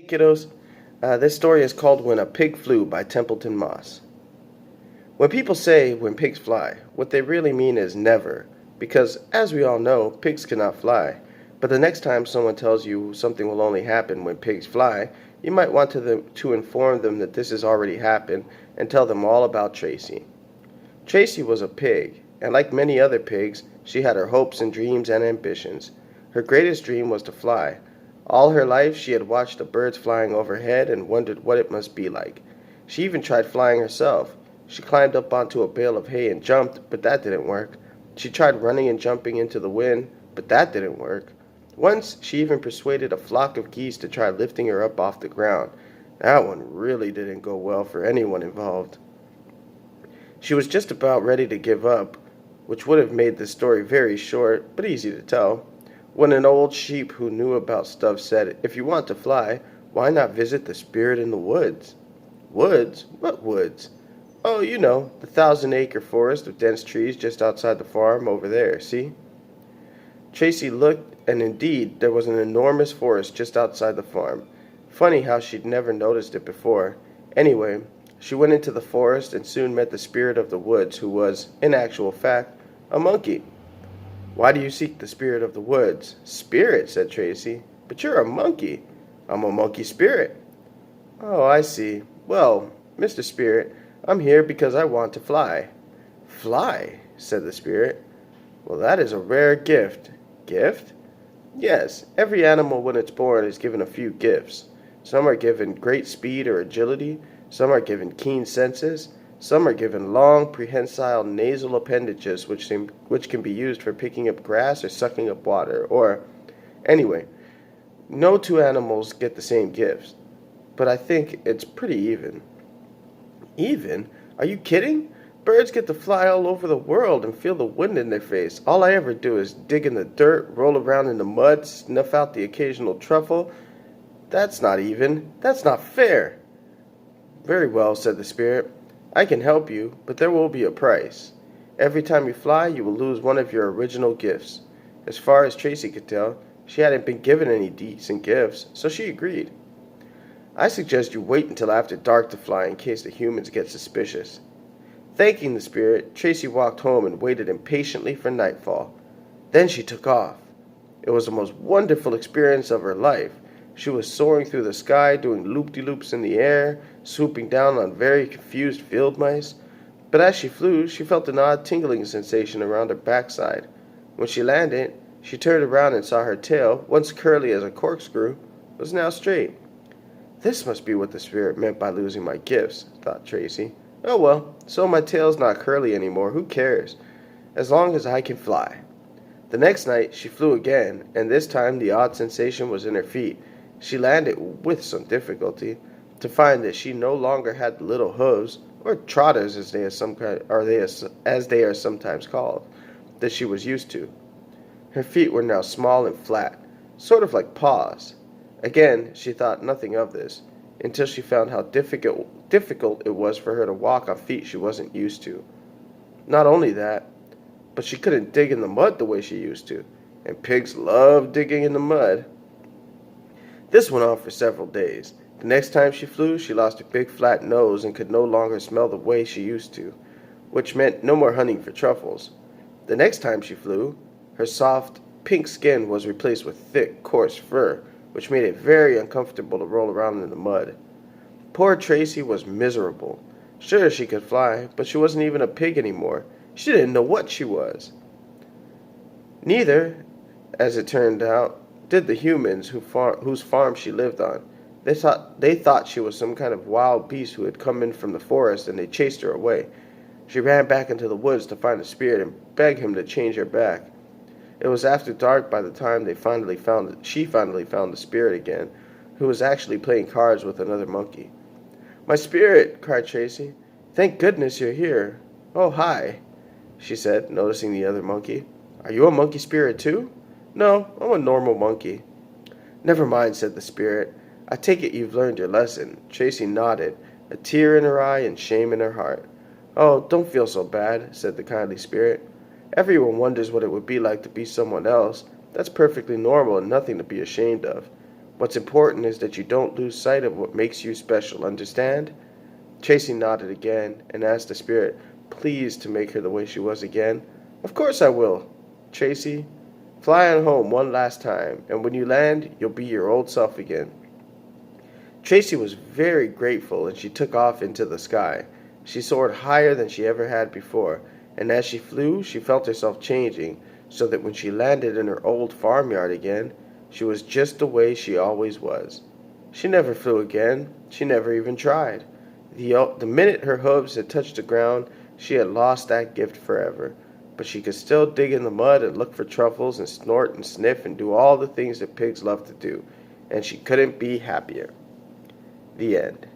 Kiddos. This story is called When a Pig Flew by Templeton Moss. When people say when pigs fly, what they really mean is never, because as we all know, pigs cannot fly. But the next time someone tells you something will only happen when pigs fly, you might want to inform them that this has already happened and tell them all about Tracy. Tracy was a pig, and like many other pigs, she had her hopes and dreams and ambitions. Her greatest dream was to fly. All her life she had watched the birds flying overhead and wondered what it must be like. She even tried flying herself. She climbed up onto a bale of hay and jumped, but that didn't work. She tried running and jumping into the wind, but that didn't work. Once she even persuaded a flock of geese to try lifting her up off the ground. That one really didn't go well for anyone involved. She was just about ready to give up, which would have made the story very short, but easy to tell, when an old sheep who knew about stuff said, "If you want to fly, why not visit the spirit in the woods?" Woods? What woods? Oh, you know, the 1,000-acre forest of dense trees just outside the farm over there, see? Tracy looked, and indeed, there was an enormous forest just outside the farm. Funny how she'd never noticed it before. Anyway, she went into the forest and soon met the spirit of the woods, who was, in actual fact, a monkey. "Why do you seek the spirit of the woods?" "Spirit," said Tracy. "But you're a monkey." "I'm a monkey spirit." "Oh, I see. Well, Mr. Spirit, I'm here because I want to fly." "Fly?" said the spirit. "Well, that is a rare gift." "Gift?" "Yes, every animal when it's born is given a few gifts. Some are given great speed or agility, some are given keen senses, some are given long, prehensile nasal appendages which can be used for picking up grass or sucking up water, or, anyway, no two animals get the same gifts. But I think it's pretty even." "Even? Are you kidding? Birds get to fly all over the world and feel the wind in their face. All I ever do is dig in the dirt, roll around in the mud, snuff out the occasional truffle. That's not even. That's not fair." "Very well," said the spirit. "I can help you, but there will be a price. Every time you fly, you will lose one of your original gifts." As far as Tracy could tell, she hadn't been given any decent gifts, so she agreed. "I suggest you wait until after dark to fly in case the humans get suspicious." Thanking the spirit, Tracy walked home and waited impatiently for nightfall. Then she took off. It was the most wonderful experience of her life. She was soaring through the sky, doing loop-de-loops in the air, swooping down on very confused field mice. But as she flew, she felt an odd tingling sensation around her backside. When she landed, she turned around and saw her tail, once curly as a corkscrew, was now straight. "This must be what the spirit meant by losing my gifts," thought Tracy. "Oh well, so my tail's not curly anymore, who cares? As long as I can fly." The next night she flew again, and this time the odd sensation was in her feet. She landed with some difficulty, to find that she no longer had the little hooves, or trotters as they are sometimes called, that she was used to. Her feet were now small and flat, sort of like paws. Again she thought nothing of this, until she found how difficult it was for her to walk on feet she wasn't used to. Not only that, but she couldn't dig in the mud the way she used to, and pigs love digging in the mud. This went on for several days. The next time she flew, she lost her big flat nose and could no longer smell the way she used to, which meant no more hunting for truffles. The next time she flew, her soft, pink skin was replaced with thick, coarse fur, which made it very uncomfortable to roll around in the mud. Poor Tracy was miserable. Sure, she could fly, but she wasn't even a pig anymore. She didn't know what she was. Neither, as it turned out, did the humans whose farm she lived on. They thought she was some kind of wild beast who had come in from the forest, and they chased her away. She ran back into the woods to find the spirit and beg him to change her back. It was after dark by the time she finally found the spirit again, who was actually playing cards with another monkey. "My spirit!" cried Tracy. "Thank goodness you're here." "Oh, hi," she said, noticing the other monkey. "Are you a monkey spirit too?" "No, I'm a normal monkey." "Never mind," said the spirit. "I take it you've learned your lesson." Tracy nodded, a tear in her eye and shame in her heart. "Oh, don't feel so bad," said the kindly spirit. "Everyone wonders what it would be like to be someone else. That's perfectly normal and nothing to be ashamed of. What's important is that you don't lose sight of what makes you special, understand? Tracy nodded again and asked the spirit, pleased to make her the way she was again. Of course I will, Tracy. Fly on home one last time, and when you land, you'll be your old self again. Tracy was very grateful, and she took off into the sky. She soared higher than she ever had before, and as she flew, she felt herself changing, so that when she landed in her old farmyard again, she was just the way she always was. She never flew again. She never even tried. The minute her hooves had touched the ground, she had lost that gift forever. But she could still dig in the mud and look for truffles and snort and sniff and do all the things that pigs love to do, and she couldn't be happier. The end.